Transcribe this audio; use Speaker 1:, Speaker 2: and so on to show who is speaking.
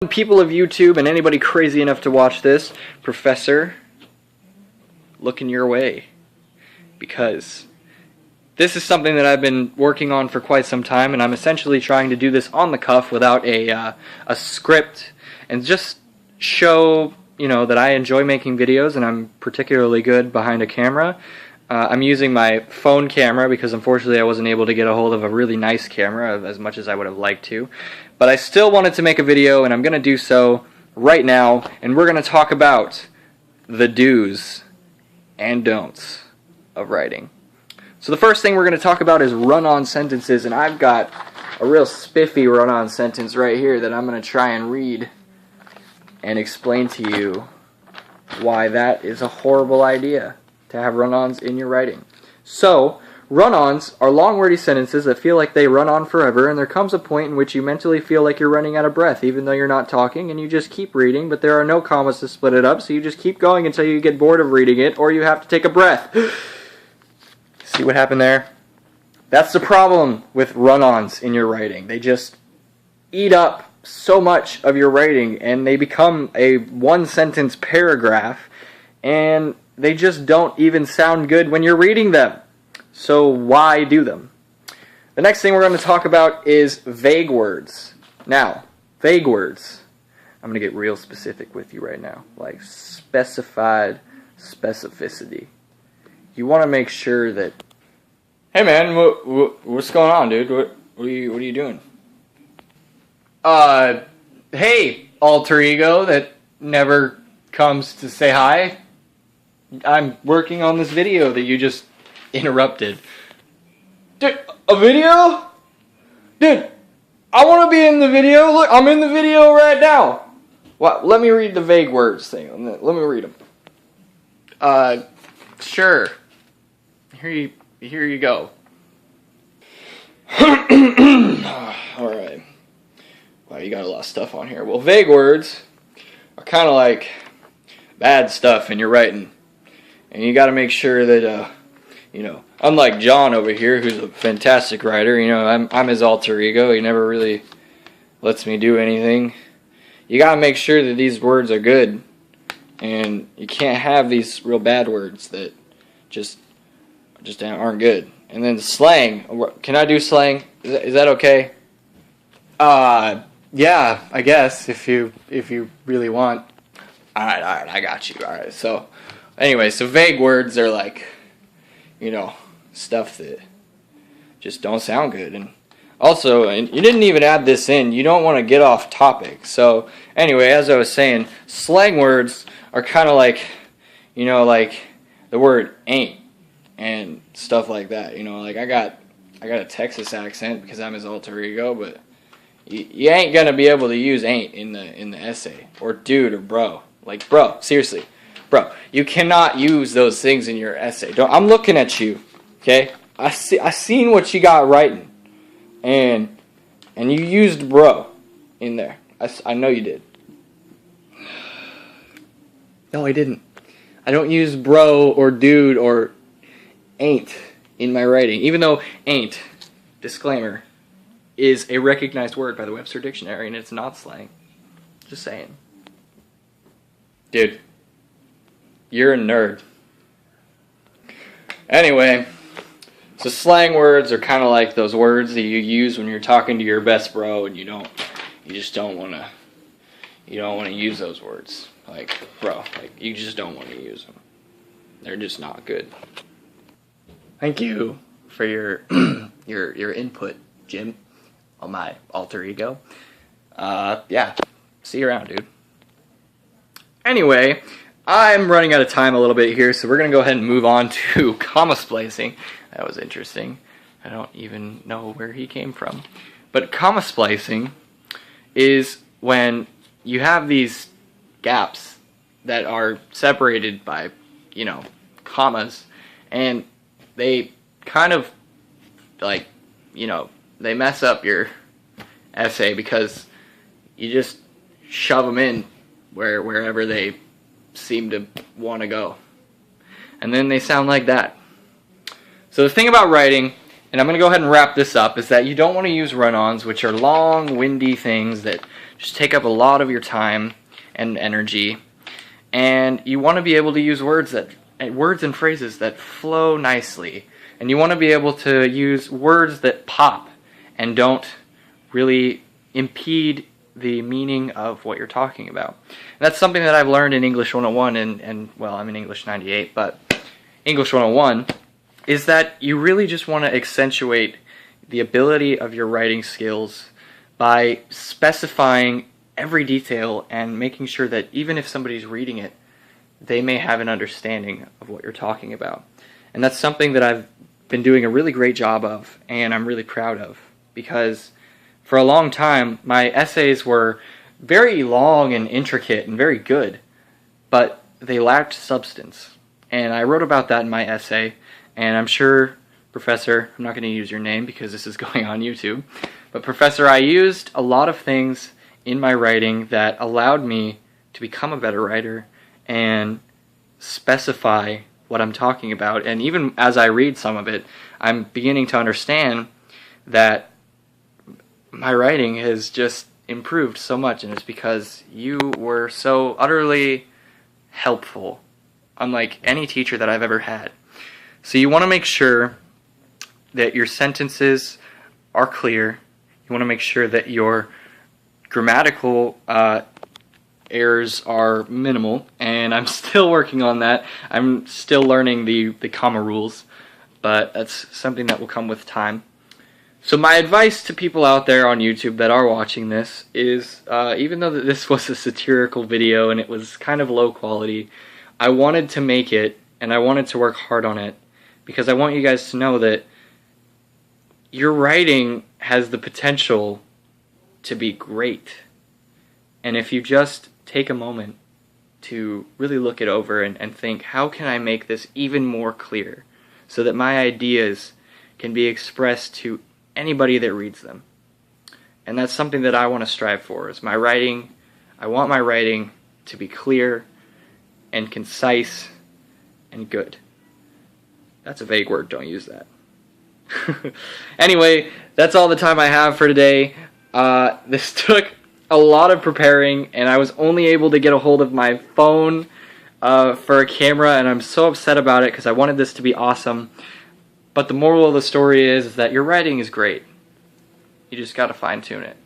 Speaker 1: People of YouTube and anybody crazy enough to watch this, Professor, looking your way, because this is something that I've been working on for quite some time, and I'm essentially trying to do this on the cuff without a script, and just show, you know, that I enjoy making videos and I'm particularly good behind a camera. I'm using my phone camera because unfortunately I wasn't able to get a hold of a really nice camera as much as I would have liked to. But I still wanted to make a video, and I'm going to do so right now, and we're going to talk about the do's and don'ts of writing. So the first thing we're going to talk about is run-on sentences, and I've got a real spiffy run-on sentence right here that I'm going to try and read and explain to you why that is a horrible idea to have run-ons in your writing. So, run-ons are long wordy sentences that feel like they run on forever, and there comes a point in which you mentally feel like you're running out of breath even though you're not talking, and you just keep reading, but there are no commas to split it up, so you just keep going until you get bored of reading it, or you have to take a breath. See what happened there? That's the problem with run-ons in your writing. They just eat up so much of your writing, and they become a one-sentence paragraph, and they just don't even sound good when you're reading them. So why do them? The next thing we're going to talk about is vague words. Now, vague words. I'm going to get real specific with you right now. Like specified specificity. You want to make sure that, hey man, what's going on, dude? What are you doing? Hey, alter ego that never comes to say hi. I'm working on this video that you just interrupted. Dude, a video? Dude, I want to be in the video. Look, I'm in the video right now. What? Let me read the vague words thing. Let me read them. Sure. Here you go. Alright. Wow, you got a lot of stuff on here. Well, vague words are kind of like bad stuff in your writing. And you got to make sure that, you know, unlike John over here, who's a fantastic writer, you know, I'm his alter ego. He never really lets me do anything. You got to make sure that these words are good. And you can't have these real bad words that just aren't good. And then slang. Can I do slang? Is that okay? Yeah, I guess if you really want. All right, I got you. All right, so anyway, so vague words are like, you know, stuff that just don't sound good. And also, and you didn't even add this in, you don't want to get off topic. So anyway, as I was saying, slang words are kind of like, you know, like the word ain't and stuff like that. You know, like I got a Texas accent because I'm his alter ego, but you ain't gonna be able to use ain't in the essay, or dude, or bro. Like, bro, seriously. Bro, you cannot use those things in your essay. I'm looking at you, okay? I seen what you got writing, and you used bro in there. I know you did. No, I didn't. I don't use bro or dude or ain't in my writing, even though ain't, disclaimer, is a recognized word by the Webster Dictionary, and it's not slang. Just saying. Dude. You're a nerd. Anyway, so slang words are kind of like those words that you use when you're talking to your best bro, and you just don't want to use those words. Like, bro, like you just don't want to use them. They're just not good. Thank you for your your input, Jim, on my alter ego. Yeah, see you around, dude. Anyway, I'm running out of time a little bit here, so we're going to go ahead and move on to comma splicing. That was interesting. I don't even know where he came from. But comma splicing is when you have these gaps that are separated by, you know, commas, and they kind of, like, you know, they mess up your essay because you just shove them in wherever they seem to want to go. And then they sound like that. So the thing about writing, and I'm going to go ahead and wrap this up, is that you don't want to use run-ons, which are long, windy things that just take up a lot of your time and energy, and you want to be able to use words and phrases that flow nicely, and you want to be able to use words that pop and don't really impede the meaning of what you're talking about. And that's something that I've learned in English 101, and well, I'm in English 98, but English 101 is that you really just want to accentuate the ability of your writing skills by specifying every detail and making sure that even if somebody's reading it, they may have an understanding of what you're talking about. And that's something that I've been doing a really great job of, and I'm really proud of, because for a long time my essays were very long and intricate and very good, but they lacked substance. And I wrote about that in my essay, and I'm sure, Professor, I'm not going to use your name because this is going on YouTube, but Professor, I used a lot of things in my writing that allowed me to become a better writer and specify what I'm talking about. And even as I read some of it, I'm beginning to understand that my writing has just improved so much, and it's because you were so utterly helpful, unlike any teacher that I've ever had. So you want to make sure that your sentences are clear. You want to make sure that your grammatical errors are minimal, and I'm still working on that. I'm still learning the comma rules, but that's something that will come with time. So my advice to people out there on YouTube that are watching this is, even though this was a satirical video and it was kind of low quality, I wanted to make it, and I wanted to work hard on it, because I want you guys to know that your writing has the potential to be great. And if you just take a moment to really look it over and think, how can I make this even more clear so that my ideas can be expressed to anybody that reads them? And that's something that I want to strive for, is my writing. I want my writing to be clear and concise and good. That's a vague word, don't use that. Anyway, that's all the time I have for today. This took a lot of preparing, and I was only able to get a hold of my phone for a camera, and I'm so upset about it because I wanted this to be awesome. But the moral of the story is that your writing is great. You just got to fine-tune it.